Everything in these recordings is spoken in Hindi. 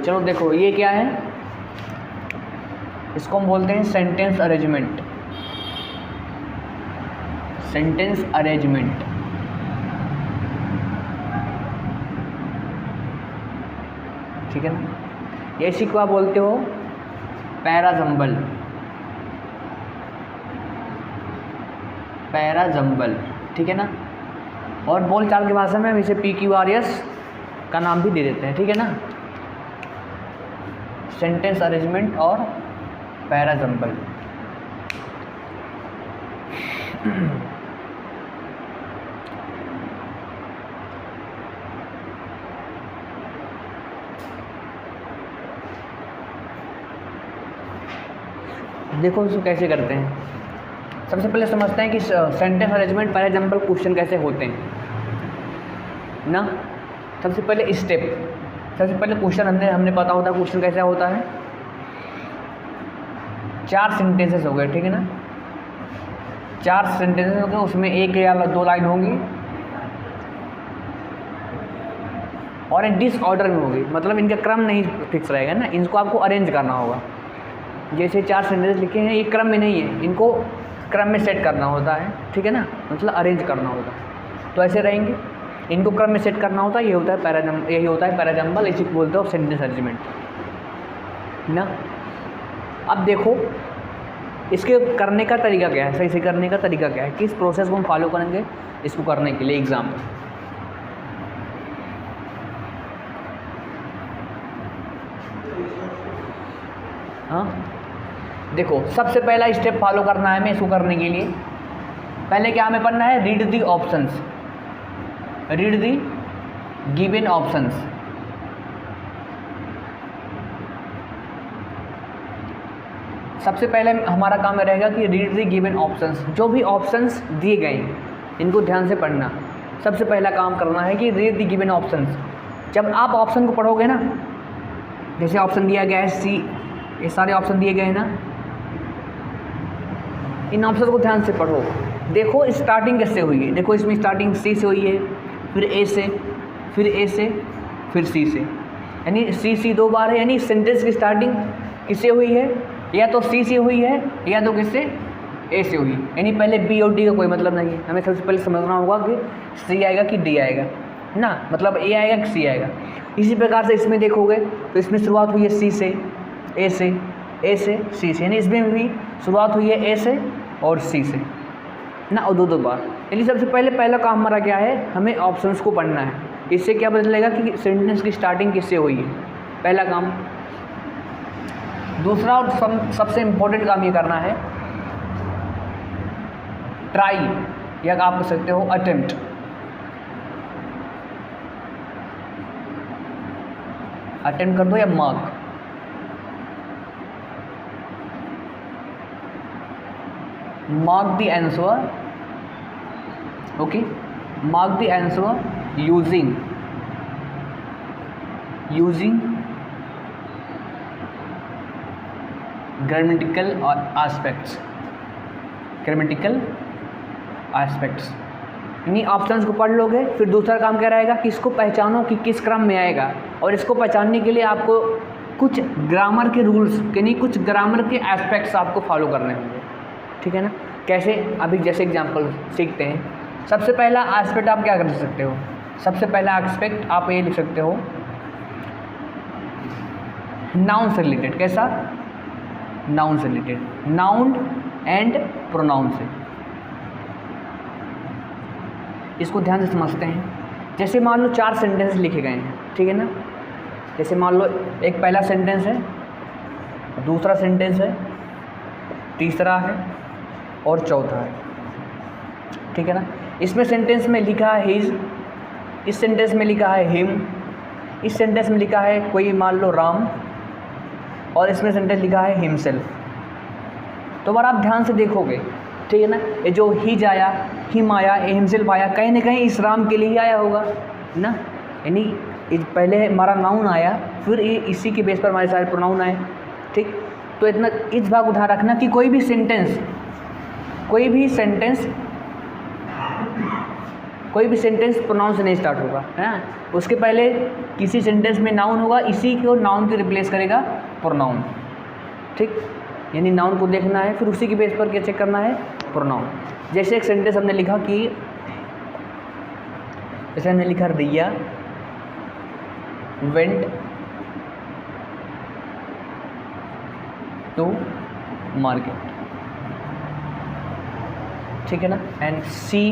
चलो देखो ये क्या है, इसको हम बोलते हैं सेंटेंस अरेंजमेंट। सेंटेंस अरेंजमेंट, ठीक है ना। ये इसी को आप बोलते हो पैराजम्बल। पैराजम्बल, ठीक है ना। और बोलचाल की भाषा में हम इसे PQRS का नाम भी दे देते हैं, ठीक है ना। सेंटेंस अरेंजमेंट और पैराजम्बल। देखो इसको कैसे करते हैं। सबसे पहले समझते हैं कि सेंटेंस अरेंजमेंट पैराजम्बल क्वेश्चन कैसे होते हैं ना। सबसे पहले स्टेप, सबसे पहले क्वेश्चन हमने पता होता है क्वेश्चन कैसा होता है। 4 सेंटेंसेस हो गए, ठीक है ना। 4 सेंटेंसेस हो गए, उसमें 1 या 2 लाइन होंगी और एक डिसऑर्डर में होगी, मतलब इनका क्रम नहीं फिक्स रहेगा ना, इनको आपको अरेंज करना होगा। जैसे 4 सेंटेंस लिखे हैं, ये क्रम में नहीं है, इनको क्रम में सेट करना होता है, ठीक है ना, मतलब अरेंज करना होता है। तो ऐसे रहेंगे, इनको क्रम में सेट करना होता है, ये होता है यही होता है पैराजम्बल, इसी को बोलते हो सेंटेंस अरेंजमेंट ना। अब देखो इसके करने का तरीका क्या है, सही से करने का तरीका क्या है, किस प्रोसेस को हम फॉलो करेंगे इसको करने के लिए एग्जाम में। हाँ देखो, सबसे पहला स्टेप फॉलो करना है हमें इसको करने के लिए। पहले क्या हमें पढ़ना है, read the options, read the given options. सबसे पहले हमारा काम रहेगा कि रीड दी गिवन ऑप्शंस, जो भी ऑप्शंस दिए गए इनको ध्यान से पढ़ना। सबसे पहला काम करना है कि रीड दी गिवन ऑप्शंस। जब आप ऑप्शन को पढ़ोगे ना, जैसे ऑप्शन दिया गया है सी, ये सारे ऑप्शन दिए गए हैं ना, इन ऑप्शन को ध्यान से पढ़ो। देखो स्टार्टिंग कैसे हुई है, देखो इसमें स्टार्टिंग सी से हुई है, फिर ए से, फिर ए से, फिर सी से, यानी सी 2 बार है, यानी सेंटेंस की स्टार्टिंग किससे हुई है, या तो सी से हुई है या तो किससे, ए से हुई, यानी पहले बी और डी का कोई मतलब नहीं है। हमें सबसे पहले समझना होगा कि सी आएगा कि डी आएगा ना, मतलब ए आएगा कि सी आएगा। इसी प्रकार से इसमें देखोगे तो इसमें शुरुआत हुई है सी से, ए से, ए से सी से, यानी इसमें भी शुरुआत हुई है ए से और सी से ना, और 2 बार। यानी सबसे पहला काम हमारा क्या है, हमें ऑप्शंस को पढ़ना है। इससे क्या पता चलेगा कि सेंटेंस की स्टार्टिंग किससे हुई है, पहला काम। दूसरा और सबसे इम्पोर्टेंट काम ये करना है, ट्राई, या आप कह सकते हो अटेम्प्ट। अटेम्प्ट कर दो या mark, mark the answer, okay, mark the answer using grammatical aspects, यानी ऑप्शंस को पढ़ लोगे। फिर दूसरा काम क्या रहेगा कि इसको पहचानो कि किस क्रम में आएगा, और इसको पहचानने के लिए आपको कुछ ग्रामर के रूल्स, यानी कुछ ग्रामर के एस्पेक्ट्स आपको फॉलो करने होंगे, ठीक है ना। कैसे, अभी जैसे एग्जांपल सीखते हैं। सबसे पहला एस्पेक्ट आप क्या कर सकते हो, सबसे पहला एस्पेक्ट आप ये लिख सकते हो नाउन से रिलेटेड। कैसा, नाउन से रिलेटेड, नाउन एंड प्रोनाउन से। इसको ध्यान से समझते हैं। जैसे मान लो 4 सेंटेंस लिखे गए हैं, ठीक है ना। जैसे मान लो एक पहला सेंटेंस है, दूसरा सेंटेंस है, तीसरा है और चौथा है, ठीक है ना। इसमें सेंटेंस में लिखा है हिज, इस सेंटेंस में लिखा है हिम, इस सेंटेंस में लिखा है कोई मान लो राम, और इसमें सेंटेंस लिखा है हिमसेल्फ। तो अगर आप ध्यान से देखोगे, ठीक है ना, ये जो हिज आया, हिम आया, हिमसेल्फ आया, कहीं ना कहीं इस राम के लिए ही आया होगा ना। यानी पहले हमारा नाउन आया, फिर इसी के बेस पर हमारे सारे प्रोनाउन आए, ठीक। तो इतना इस बात को ध्यान रखना कि कोई भी सेंटेंस कोई भी सेंटेंस प्रोनाउन से नहीं स्टार्ट होगा, है ना। उसके पहले किसी सेंटेंस में नाउन होगा, इसी को नाउन के रिप्लेस करेगा प्रोनाउन, ठीक। यानी नाउन को देखना है, फिर उसी के बेस पर क्या चेक करना है, प्रोनाउन। जैसे एक सेंटेंस हमने लिखा कि, जैसे हमने लिखा रिया वेंट टू मार्केट, ठीक है ना, and she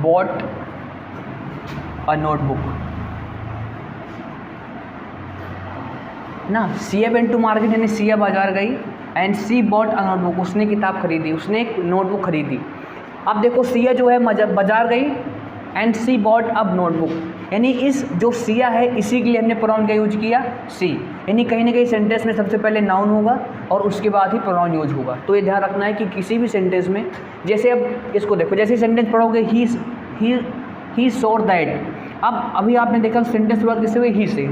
bought a notebook ना। सिया वेंट टू मार्केट यानी सिया बाजार गई, and she bought a notebook, उसने किताब खरीदी, उसने एक नोटबुक खरीदी। अब देखो सिया जो है बाजार गई, एंड सी बॉट अब नोटबुक, यानी इस जो सिया है इसी के लिए हमने प्रोनाउन का यूज किया सी, यानी कहीं ना कहीं सेंटेंस में सबसे पहले नाउन होगा और उसके बाद ही प्रोनाउन यूज होगा। तो ये ध्यान रखना है कि किसी भी सेंटेंस में, जैसे अब इसको देखो, जैसे सेंटेंस पढ़ोगे ही सॉ दैट, अब अभी आपने देखा सेंटेंस शुरुआत किससे हुई, ही से।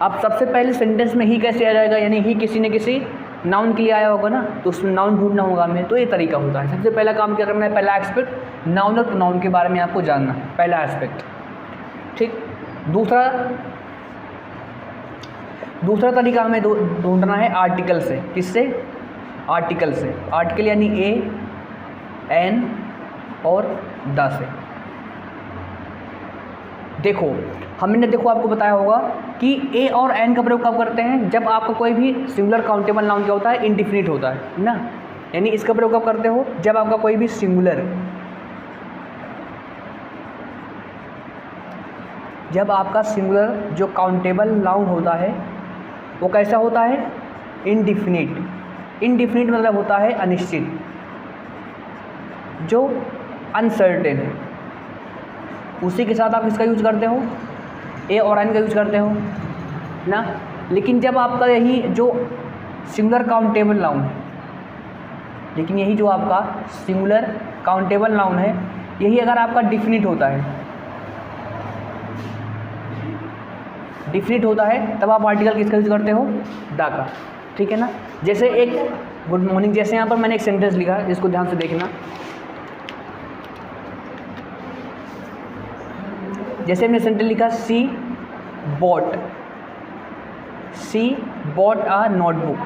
अब सबसे पहले सेंटेंस में ही कैसे आ जाएगा, यानी ही किसी न किसी नाउन के लिए आया होगा ना, तो उसमें नाउन ढूंढना होगा हमें। तो ये तरीका होता है। सबसे पहला काम क्या करना है, पहला एस्पेक्ट नाउन और प्रोनाउन के बारे में आपको जानना है, पहला एस्पेक्ट, ठीक। दूसरा तरीका हमें ढूंढना है आर्टिकल से। किससे, आर्टिकल से। आर्टिकल यानी ए, एन और द से। देखो हमने आपको बताया होगा कि ए और एन का प्रयोग कब करते हैं, जब आपका कोई भी सिंगुलर काउंटेबल नाउन क्या होता है, इंडिफिनिट होता है ना। यानी इसका प्रयोग कब करते हो, जब आपका कोई भी सिंगुलर, जब आपका सिंगुलर जो काउंटेबल नाउन होता है वो कैसा होता है, इंडिफिनिट। इंडिफिनिट मतलब होता है अनिश्चित, जो अनसर्टेन है। उसी के साथ आप इसका यूज करते हो, ए और एन का यूज करते हो ना। लेकिन जब आपका यही जो सिंगुलर काउंटेबल नाउन है, लेकिन यही जो आपका सिंगुलर काउंटेबल नाउन है, यही अगर आपका डिफिनिट होता है, डिफिनिट होता है, तब आप आर्टिकल किसका यूज करते हो, द का, ठीक है ना। जैसे एक गुड मॉर्निंग, जैसे यहाँ पर मैंने एक सेंटेंस लिखा, जिसको ध्यान से देखना। जैसे हमने सेंटेंस लिखा she bought a notebook,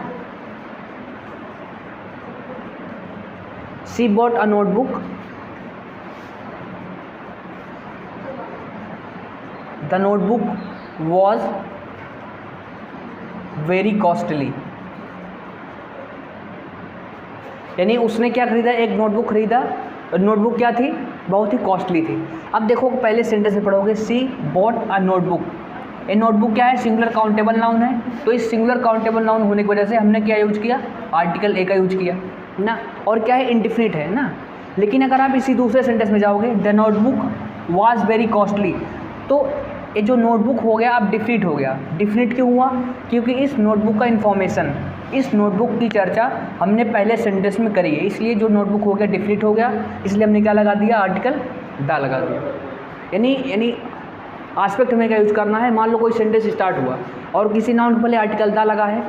she bought a notebook, the notebook was very costly, यानी उसने क्या खरीदा, एक नोटबुक खरीदा। नोटबुक क्या थी, बहुत ही कॉस्टली थी। अब देखो पहले सेंटेंस में पढ़ोगे सी बॉट अ नोटबुक, ये नोटबुक क्या है, सिंगुलर काउंटेबल नाउन है। तो इस सिंगुलर काउंटेबल नाउन होने की वजह से हमने क्या यूज किया, आर्टिकल ए का यूज किया ना। और क्या है, इंडिफिनिट है ना। लेकिन अगर आप इसी दूसरे सेंटेंस में जाओगे, the notebook was very costly, तो ये जो नोटबुक हो गया अब डिफिनिट हो गया। डिफिनिट क्यों हुआ, क्योंकि इस नोटबुक का इन्फॉर्मेशन, इस नोटबुक की चर्चा हमने पहले सेंटेंस में करी है, इसलिए जो नोटबुक हो गया डिफिनिट हो गया, इसलिए हमने क्या लगा दिया, आर्टिकल द लगा दिया। यानी आस्पेक्ट हमें क्या यूज करना है, मान लो कोई सेंटेंस स्टार्ट हुआ और किसी नाउन के पहले आर्टिकल द लगा है,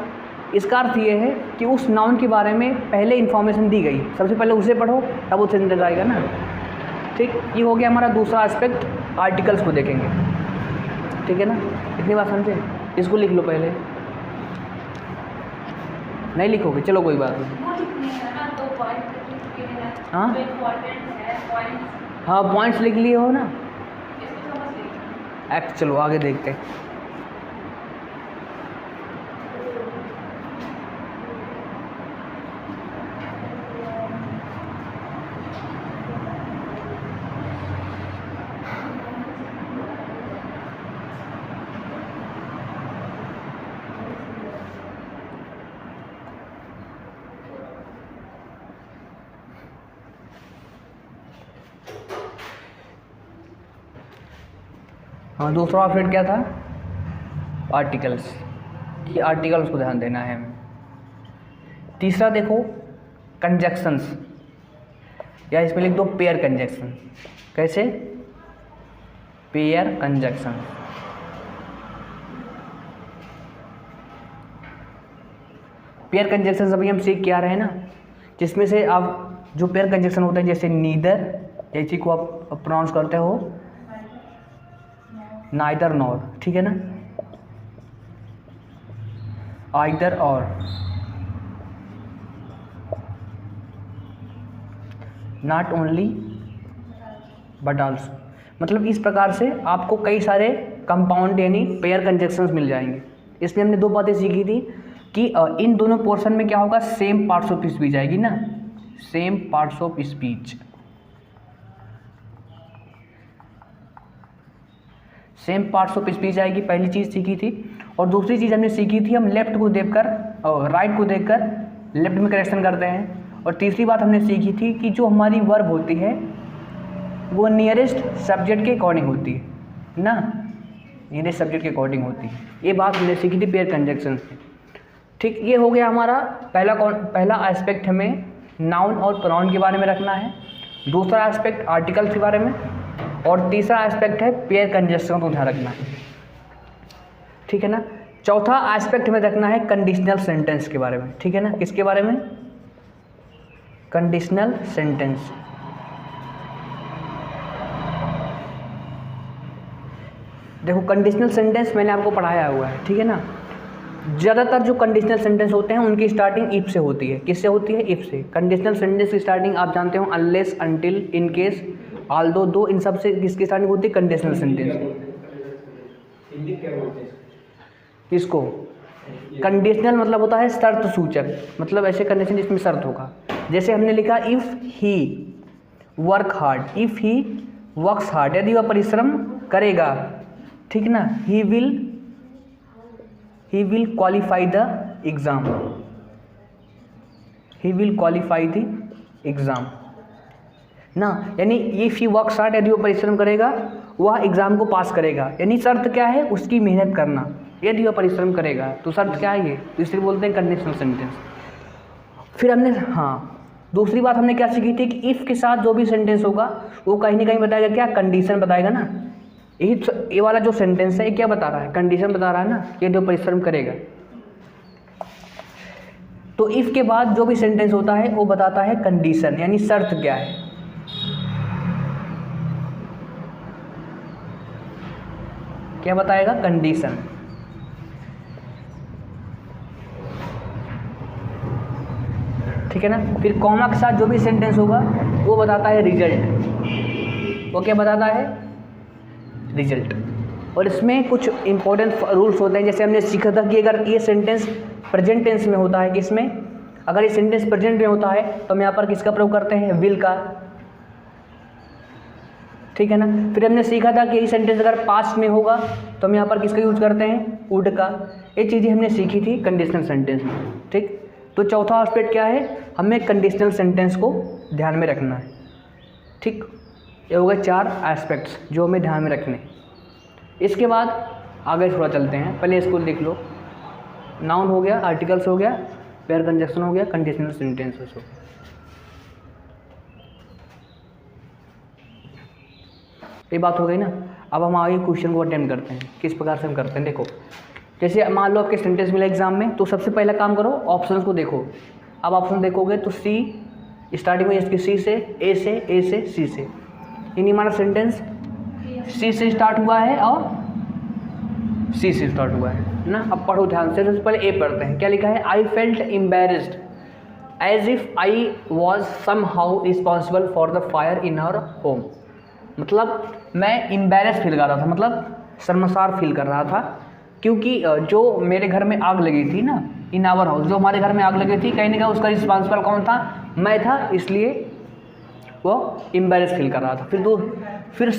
इसका अर्थ ये है कि उस नाउन के बारे में पहले इन्फॉर्मेशन दी गई, सबसे पहले उसे पढ़ो तब वो सेंटेंस आएगा ना, ठीक। ये हो गया हमारा दूसरा एस्पेक्ट, आर्टिकल्स को देखेंगे, ठीक है ना। इतनी बात समझे, इसको लिख लो पहले, नहीं लिखोगे चलो कोई बात नहीं। हाँ पॉइंट्स लिख लिए हो ना, चलो आगे देखते हैं। हाँ दूसरा ऑप्शन क्या था, आर्टिकल्स, कि आर्टिकल्स को ध्यान देना है हमें। तीसरा देखो कंजक्शंस, या इसमें लिख दो पेयर कंजक्शन। कैसे, पेयर कंजक्शन। पेयर कंजक्शन अभी हम सीख के आ रहे हैं ना, जिसमें से अब जो पेयर कंजक्शन होते हैं जैसे नीदर इसी को आप प्रोनाउंस करते हो नाइदर नॉर, ठीक है ना, आइदर और, नॉट ओनली बट आल्सो। मतलब इस प्रकार से आपको कई सारे कंपाउंड यानी पेयर कंजक्शंस मिल जाएंगे। इसमें हमने दो बातें सीखी थी कि इन दोनों पोर्शन में क्या होगा, सेम पार्ट्स ऑफ स्पीच आएगी ना, same parts of speech, same parts of speech आएगी, पहली चीज़ सीखी थी। और दूसरी चीज़ हमने सीखी थी हम लेफ्ट को देखकर और राइट को देखकर लेफ्ट में करेक्शन करते हैं। और तीसरी बात हमने सीखी थी कि जो हमारी वर्ब होती है वो नियरेस्ट सब्जेक्ट के अकॉर्डिंग होती है ना, नियरेस्ट सब्जेक्ट के अकॉर्डिंग होती है। ये बात हमने सीखी थी पेयर कंजक्शन से। ठीक, ये हो गया हमारा पहला एस्पेक्ट, हमें नाउन और प्रोनाउन के बारे में रखना है। दूसरा एस्पेक्ट आर्टिकल्स के बारे में, और तीसरा एस्पेक्ट है पेयर कंजक्शन को ध्यान रखना है, ठीक है ना। चौथा एस्पेक्ट हमें रखना है कंडीशनल सेंटेंस के बारे में, ठीक है ना। किसके बारे में, कंडीशनल सेंटेंस। देखो कंडीशनल सेंटेंस मैंने आपको पढ़ाया हुआ है, ठीक है ना। ज़्यादातर जो कंडीशनल सेंटेंस होते हैं उनकी स्टार्टिंग इफ से होती है। किससे होती है, इफ से। कंडीशनल सेंटेंस की स्टार्टिंग आप जानते हो unless, until, in case, Aldous, दो, इन सब से किसकी स्टार्टिंग होती है, कंडीशनल सेंटेंस। किसको, कंडीशनल मतलब होता है शर्त सूचक, मतलब ऐसे कंडीशन जिसमें शर्त होगा। जैसे हमने लिखा if he work hard, if he works hard, यदि वह परिश्रम करेगा, ठीक ना, he will qualify the exam, he will qualify the exam ना। यानी इफ़ ही वर्क्स हार्ड, यदि वो परिश्रम करेगा वह एग्ज़ाम को पास करेगा। यानी शर्त क्या है, उसकी मेहनत करना। यदि वह परिश्रम करेगा तो शर्त क्या है, ये तो इसलिए बोलते हैं कंडीशनल सेंटेंस। फिर हमने दूसरी बात हमने क्या सीखी थी कि इफ़ के साथ जो भी सेंटेंस होगा वो कहीं ना कहीं बताएगा क्या, कंडीशन बताएगा ना। ये वाला जो सेंटेंस है ये क्या बता रहा है, कंडीशन बता रहा है ना, यदि वो परिश्रम करेगा। तो इफ़ के बाद जो भी सेंटेंस होता है वो बताता है कंडीशन, यानी शर्त क्या है। क्या बताएगा, कंडीशन। ठीक है ना। फिर कॉमा के साथ जो भी सेंटेंस होगा वो बताता है रिजल्ट। वो क्या बताता है, रिजल्ट। और इसमें कुछ इंपॉर्टेंट रूल्स होते हैं। जैसे हमने सीखा था कि अगर ये सेंटेंस प्रेजेंट टेंस में होता है, किसमें, अगर ये सेंटेंस प्रेजेंट में होता है तो हम यहाँ पर किसका प्रयोग करते हैं, विल का, ठीक है ना। फिर हमने सीखा था कि ये सेंटेंस अगर पास्ट में होगा तो हम यहाँ पर किसका यूज करते हैं, वुड का। ये चीज़ें हमने सीखी थी कंडीशनल सेंटेंस में, ठीक। तो चौथा एस्पेक्ट क्या है, हमें कंडीशनल सेंटेंस को ध्यान में रखना है, ठीक। ये हो गए 4 एस्पेक्ट्स जो हमें ध्यान में रखने। इसके बाद आगे थोड़ा चलते हैं, पहले इसको देख लो। नाउन हो गया, आर्टिकल्स हो गया, पेयर कंजक्शन हो गया, कंडीशनल सेंटेंसेस हो गया। ये बात हो गई ना। अब हम आगे क्वेश्चन को अटेम्प्ट करते हैं। किस प्रकार से हम करते हैं, देखो। जैसे मान लो आपके सेंटेंस मिला एग्जाम में, तो सबसे पहला काम करो, ऑप्शंस को देखो। अब ऑप्शन देखोगे तो सी स्टार्टिंग में इसकी सी से, ए से, सी से, यानी हमारा सेंटेंस सी से स्टार्ट हुआ है और सी से स्टार्ट हुआ है ना। अब पढ़ो ध्यान से। सबसे पहले ए पढ़ते हैं। क्या लिखा है, I felt embarrassed as if I was somehow responsible for the fire in our home. मतलब मैं एम्बेरस फील कर रहा था, मतलब शर्मसार फील कर रहा था, क्योंकि जो मेरे घर में आग लगी थी ना, इन आवर हाउस, जो हमारे घर में आग लगी थी, कहीं ना कहीं उसका रिस्पॉन्सिबल कौन था, मैं था, इसलिए वो एम्बेरस फील कर रहा था। फिर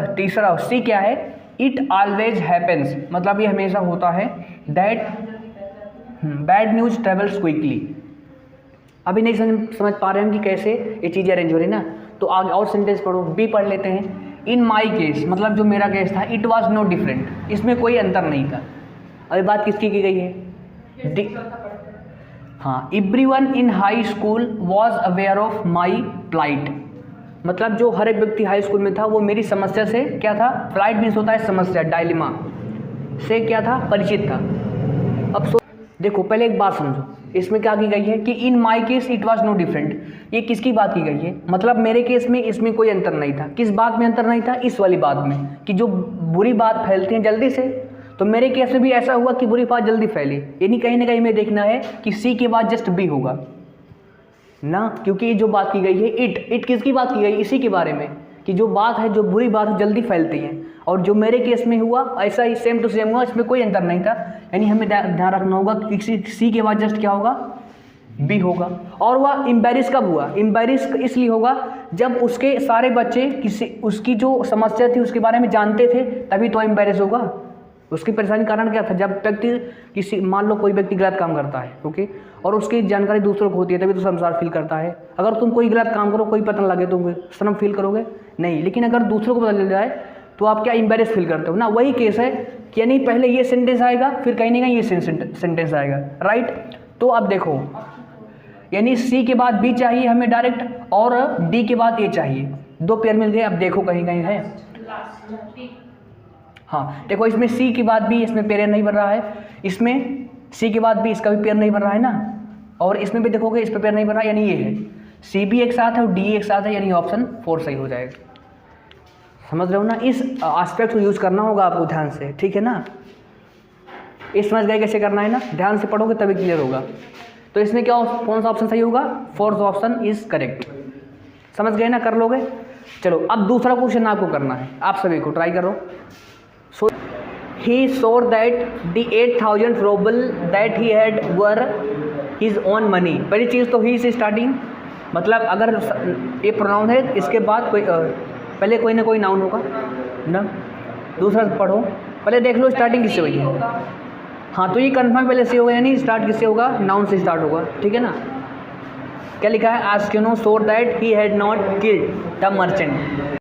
तीसरा सी क्या है, इट ऑलवेज हैपेंस, मतलब ये हमेशा होता है, that bad news travels quickly. अभी नहीं समझ पा रहे हैं कि कैसे ये चीज़ें अरेंज हो रही ना, तो आगे और सेंटेंस पढ़ो। बी पढ़ लेते हैं। इन माई केस, मतलब जो मेरा केस था, इट वॉज नो डिफरेंट, इसमें कोई अंतर नहीं था। अभी बात किसकी की गई है, हाँ, everyone in high school was aware of my plight, मतलब जो हर एक व्यक्ति हाई स्कूल में था वो मेरी समस्या से क्या था, प्लाइट मीन्स होता है समस्या, डायलेमा से क्या था, परिचित था। अब देखो पहले एक बात समझो, इसमें क्या की गई है कि in my case it was no different. ये किसकी बात की गई है, मतलब मेरे केस में इसमें कोई अंतर नहीं था। किस बात में अंतर नहीं था, इस वाली बात में कि जो बुरी बात फैलती है जल्दी से, तो मेरे केस में भी ऐसा हुआ कि बुरी बात जल्दी फैली। यानी कहीं ना कहीं हमें देखना है कि सी के बाद जस्ट बी होगा ना, क्योंकि जो बात की गई है इट किसकी बात की गई, इसी के बारे में कि जो बात है, जो बुरी बात है जल्दी फैलती है। और जो मेरे केस में हुआ ऐसा ही सेम टू सेम हुआ, इसमें कोई अंतर नहीं था। यानी हमें ध्यान रखना होगा कि सी के बाद जस्ट क्या होगा, बी होगा। और वह एम्बैरिस कब हुआ, एम्बैरिस इसलिए होगा जब उसके सारे बच्चे किसी उसकी जो समस्या थी उसके बारे में जानते थे, तभी तो एम्बैरिस होगा। उसकी परेशानी का कारण क्या था, जब व्यक्ति किसी, मान लो कोई व्यक्ति गलत काम करता है, ओके, और उसकी जानकारी दूसरों को होती है, तभी तो शर्मसार फील करता है। अगर तुम कोई गलत काम करो, कोई पता लगे, तो शर्म फील करोगे नहीं, लेकिन अगर दूसरों को पता चल जाए तो आप क्या एम्बैरेस फील करते हो ना। वही केस है कि यानी पहले ये सेंटेंस आएगा, फिर कहीं ना कहीं ये सेंटेंस आएगा, राइट। तो अब देखो, यानी सी के बाद बी चाहिए हमें डायरेक्ट, और डी के बाद ए चाहिए, दो पेयर मिल गए। अब देखो कहीं कहीं है, हाँ देखो इसमें सी के बाद बी, इसमें पेयर नहीं बन रहा है, इसमें सी के बाद बी, इसका भी पेयर नहीं बन रहा है ना, और इसमें भी देखोगे इस पर पेयर नहीं बन रहा, यानी ये है सी भी एक साथ है और डी एक साथ है, यानी ऑप्शन 4 सही हो जाएगा। समझ रहे हो ना, इस एस्पेक्ट को यूज़ करना होगा आपको ध्यान से, ठीक है ना। इस समझ गए कैसे करना है ना, ध्यान से पढ़ोगे तभी क्लियर होगा। तो इसमें क्या, कौन सा ऑप्शन सही होगा, 4th ऑप्शन इज करेक्ट। समझ गए ना, कर लोगे। चलो अब दूसरा क्वेश्चन आपको करना है, आप सभी को ट्राई करो। So he so that the 8,000 rouble that he had were his own money. पहली चीज़ तो ही से स्टार्टिंग, मतलब अगर ये प्रोनाउन है इसके बाद कोई पहले कोई ना कोई नाउन होगा ना। दूसरा पढ़ो, पहले देख लो स्टार्टिंग किससे हुई है। हाँ तो ये कन्फर्म पहले से होगा, यानी स्टार्ट किससे होगा, नाउन से स्टार्ट होगा, ठीक है ना। क्या लिखा है, आस्किनो so that he had not killed the merchant.